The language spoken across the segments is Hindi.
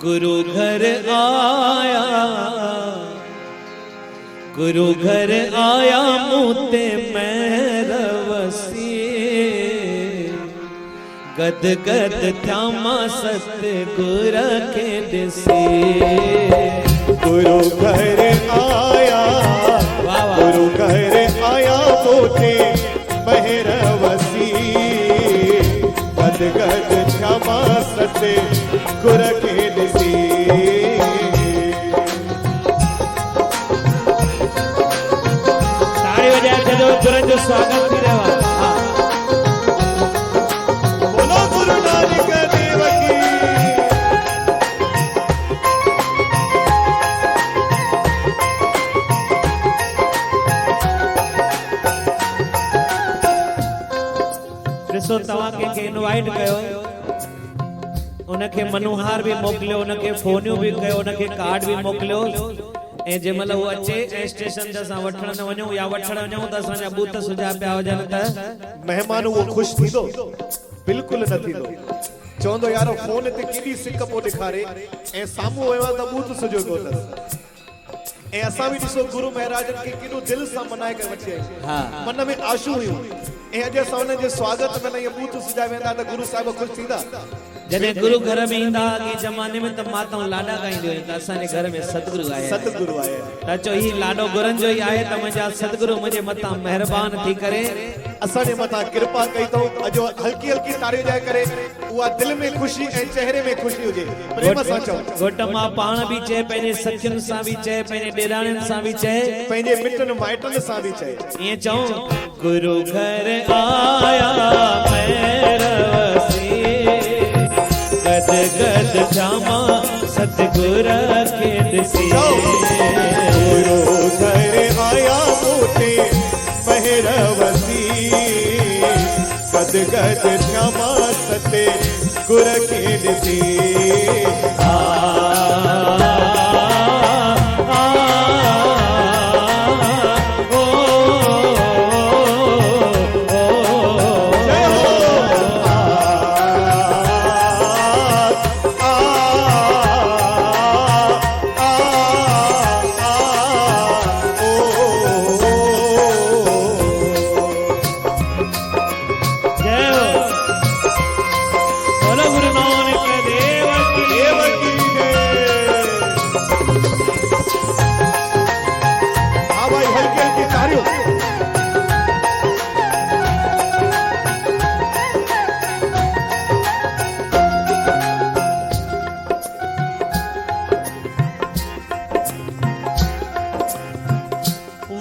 गुरु घर आया, गुरु घर आया मूते मैरवसी, गद गद थ्यामा सतगुर के दिसे। गुरु घर आया, गुरु घर आया मूते मैरवसी, गद गद थ्यामा सतगुर के दिसे। ताड़ी बजा के जो तुरंत जो स्वागत भी रहा। बोलो गुरु नानक देव की। ॾिसो तव्हांखे के इनवाइट कयो, उनखे मनोहार भी मोकिलियो, उनखे फोनियूं भी कयो, उनखे कार्ड भी मोकिलियो। ऐं जंहिंमहिल उहो अचे ऐं स्टेशन ते असां वठण न वञूं या वठण वञूं त असांजा बूथ सुझा पिया हुजनि त महिमान उहो ख़ुशि थींदो? बिल्कुलु न थींदो। चवंदो यार फोन ते केॾी सिक पोइ ॾेखारे ऐं साम्हूं वियो आहे त बूथ सुझो पियो अथसि। ऐं असां बि ॾिसो गुरु महाराजनि खे केॾो दिलि सां मनाए करे वठी आहियूं, मन में आशूं हुयूं। ऐं अॼु असां हुननि जे स्वागत में इहे बूथ सुझाए वेंदा त गुरु साहिब ख़ुशि थींदा। जॾहिं गुरु घर में ईंदा अॻे ज़माने में त माताऊं लाॾा ॻाईंदियूं हुयूं त असांजे घर में सतगुरु आया, सतगुरु आया। त चओ ही लाॾो गुरनि जो ई आहे त मुंहिंजा सतगुरु मुंहिंजे मथां महिरबान थी करे असांजे मथां कृपा कई अथऊं। अॼु हल्की हल्की तारियूं ॾियाए करे उहा दिलि में ख़ुशी ऐं चेहरे में ख़ुशी हुजे, प्रेम सां चओ। घोट मां पाण बि चए, पंहिंजे सखियुनि सां बि चए, पंहिंजे ॾेराणियुनि सां बि चए, पंहिंजे मिटनि माइटनि सां बि चए। ईअं चऊं गुरु घर आया मैरवसी, गद गद थ्यामा सतगुर के दिसे। गुरु घर आया मूते मैरवसी, गद गद थ्यामा सतगुर के दिसे।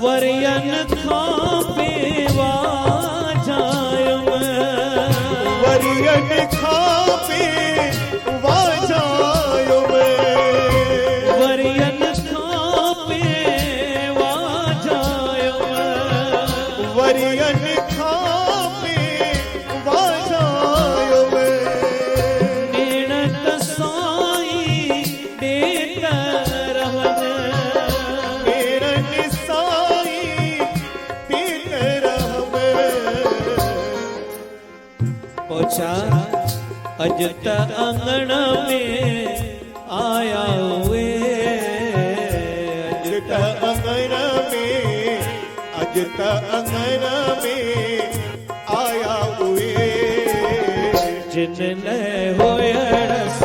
वरियन खां पेवा जायम, वरियन खां पेवा जायम, वरियन खां पेवा जायम, वरियन खां पेवा जायम। नेणत साईं ॾेत रहन, पोछा अज त अंगण में आया हुए, अज त अंगण में, अज त अंगण में आया हुए। जिन न होयड़स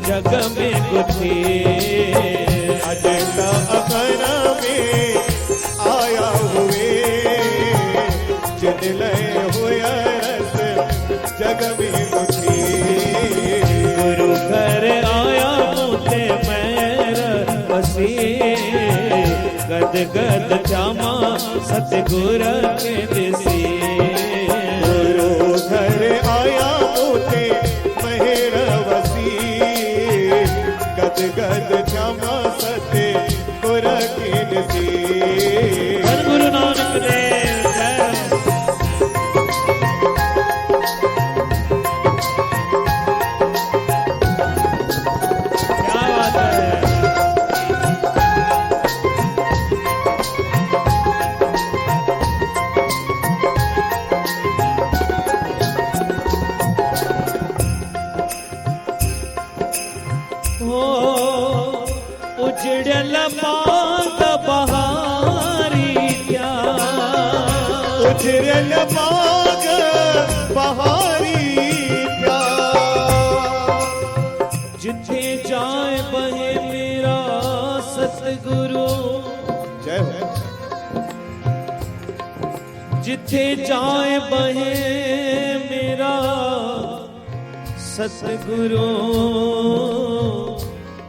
जग में गुथी, अज त अंगण में आया हुए। जिन न होयड़स जग में गुथी। गुरु घर आया मूते मैरवसी, गद गद थ्यामा सतगुर के दिसे। गुरु घर आया मूते मैरवसी, गद गद थ्यामा सतगुर के दिसे। गुरु नानक देव हो उजड़ल बाग बहारी क्या, उजड़ल बाग बहारी क्या, जिथे जाए बहे मेरा सतगुरु, जय हो, जिथे जाए बहे मेरा सतगुरु,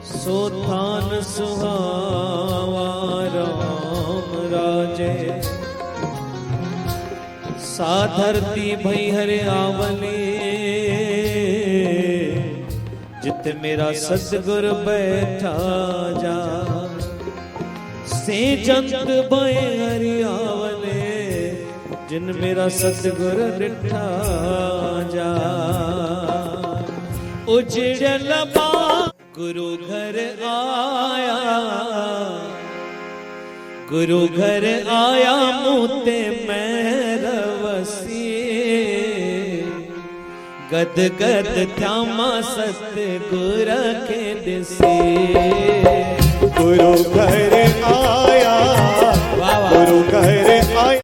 सो थान सुहावा राम राजे, सा धरती भई हरे आवले, जित मेरा सतगुर बैठा जा, से जंत भय हरि आवले, जिन मेरा सतगुर डिठा जा। उजड़ल बाग गुरु घर आया, गुरु घर आया मोते मैरवसी, गद गद थ्यामा सतगुर के दिसे, गुरु घर